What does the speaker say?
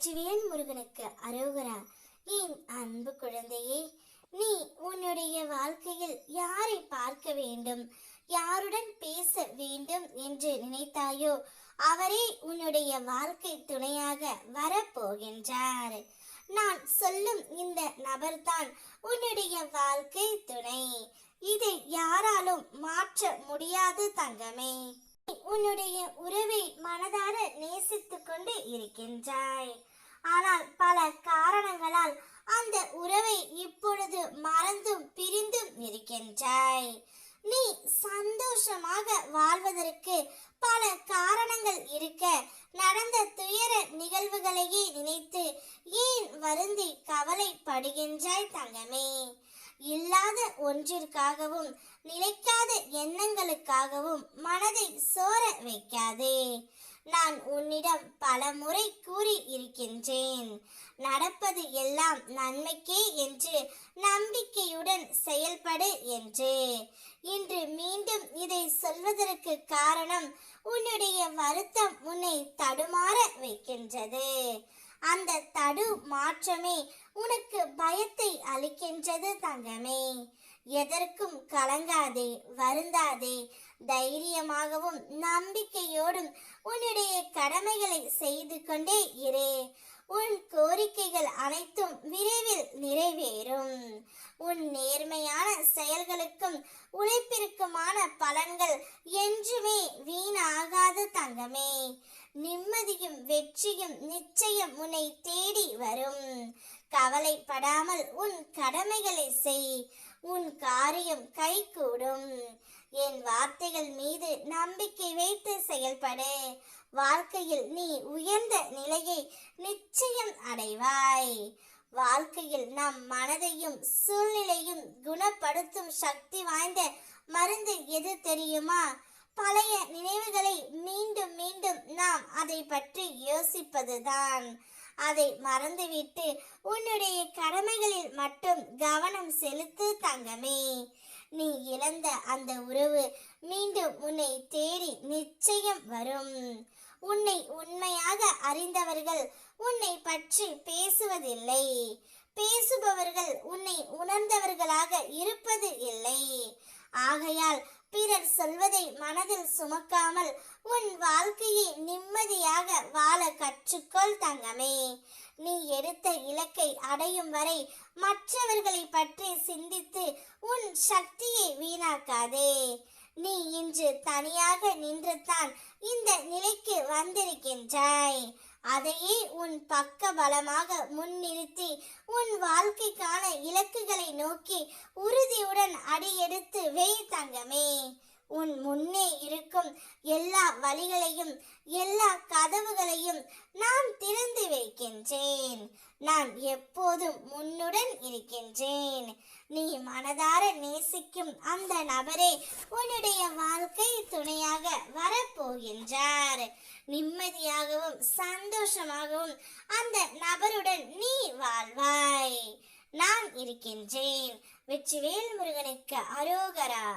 வெற்றிவேல் முருகனுக்கு அரோகரா. என் அன்பு குழந்தையே, நீ உன்னுடைய வாழ்க்கையில் யாரை பார்க்க வேண்டும், யாருடன் பேச வேண்டும் என்று நினைத்தாயோ அவரே உன்னுடைய வாழ்க்கை துணையாக வரப்போகின்றார். நான் சொல்லும் இந்த நபர்தான் உன்னுடைய வாழ்க்கை துணை. இதை யாராலும் மாற்ற முடியாது தங்கமே. உன்னுடைய உறவை மனதார நேசித்துக் கொண்டு இருக்கின்றாய். ஆனால் பல காரணங்களால் அந்த உறவை இப்பொழுது மறந்தும் பிரிந்தும் இருக்கின்றாய். நீ சந்தோஷமாக வாழ்வதற்கு பல காரணங்கள் இருக்க, நடந்த துயர நிகழ்வுகளையே நினைத்து ஏன் வருந்தி கவலைப்படுகின்றாய் தங்கமே? இல்லாத ஒன்றிற்காகவும் நிலைக்காத எண்ணங்களுக்காகவும் மனதை சோர வைக்காதே. நான் உன்னிடம் பல முறை கூறி இருக்கின்றேன், நடப்பது எல்லாம் நன்மைக்கே என்று நம்பிக்கையுடன் செயல்படு என்று. இன்று மீண்டும் இதை சொல்வதற்கு காரணம், உன்னுடைய வருத்தம் உன்னை தடுமாற வைக்கின்றது. அந்த தடு மாற்றமே உனக்கு பயத்தை அளிக்கின்றது தங்கமே. எதற்கும் கலங்காதே, வருந்தாதே. தைரியமாகவும் நம்பிக்கையோடும் உன்னுடைய கடமைகளை செய்து கொண்டே இரு. உன் கோரிக்கைகள் அனைத்தும் விரைவில் நிறைவேறும். உன் நேர்மையான செயல்களுக்கும் உழைப்பிற்குமான பலன்கள் என்றுமே வீணாகாது தங்கமே. நிம்மதியும் வெற்றியும் நிச்சயம் உன்னை தேடி வரும். கவலைப்படாமல் உன் கடமைகளை செய், உன் காரியம் கைகூடும். என் வார்த்தைகள் மீது நம்பிக்கை வைத்து செயல்படு. வாழ்க்கையில் நீ உயர்ந்த நிலையை நிச்சயம் அடைவாய். வாழ்க்கையில் நம் மனதையும் சூழ்நிலையும் குணப்படுத்தும் சக்தி வாய்ந்த மருந்து எது தெரியுமா? பழைய நினைவுகளை மீண்டும் மீண்டும் நாம் அதை பற்றி யோசிப்பதுதான். அதை மறந்துவிட்டு உன்னுடைய கடமைகளில் மட்டும் கவனம் செலுத்து தங்கமே. நீ இழந்த அந்த உறவு மீண்டும் உன்னை தேடி நிச்சயம் வரும். உன்னை உண்மையாக அறிந்தவர்கள் உன்னை பற்றி பேசுவதில்லை. பேசுபவர்கள் உன்னை உணர்ந்தவர்களாக இருப்பது இல்லை. ஆகையால் பிறர் சொல்வதை மனதில் சுமக்காமல் உன் வாழ்க்கையை நிம்மதியாக வாழ கற்றுக்கொள் தங்கமே. நீ எடுத்த இலக்கை அடையும் வரை மற்றவர்களை பற்றி சிந்தித்து உன் சக்தியை வீணாக்காதே. நீ இன்று தனியாக நின்றுதான் இந்த நிலைக்கு வந்திருக்கின்றாய். அதையே உன் பக்க பலமாக முன்னிறுத்தி உன் வாழ்க்கைக்கான இலக்குகளை நோக்கி உறுதியுடன் அடியெடுத்து வை தங்கமே. உன் முன்னே இருக்கும் எல்லா வழிகளையும் எல்லா கதவுகளையும் நான் திறந்து வைக்கின்றேன். நான் எப்போதும் முன்னுடன் இருக்கின்றேன். நீ மனதார நேசிக்கும் அந்த நபரே உன்னுடைய வாழ்க்கை துணையாக வரப்போகின்றார். நிம்மதியாகவும் சந்தோஷமாகவும் அந்த நபருடன் நீ வாழ்வாய். நான் இருக்கின்றேன். வெற்றிவேல் முருகனுக்கு அரோகரா.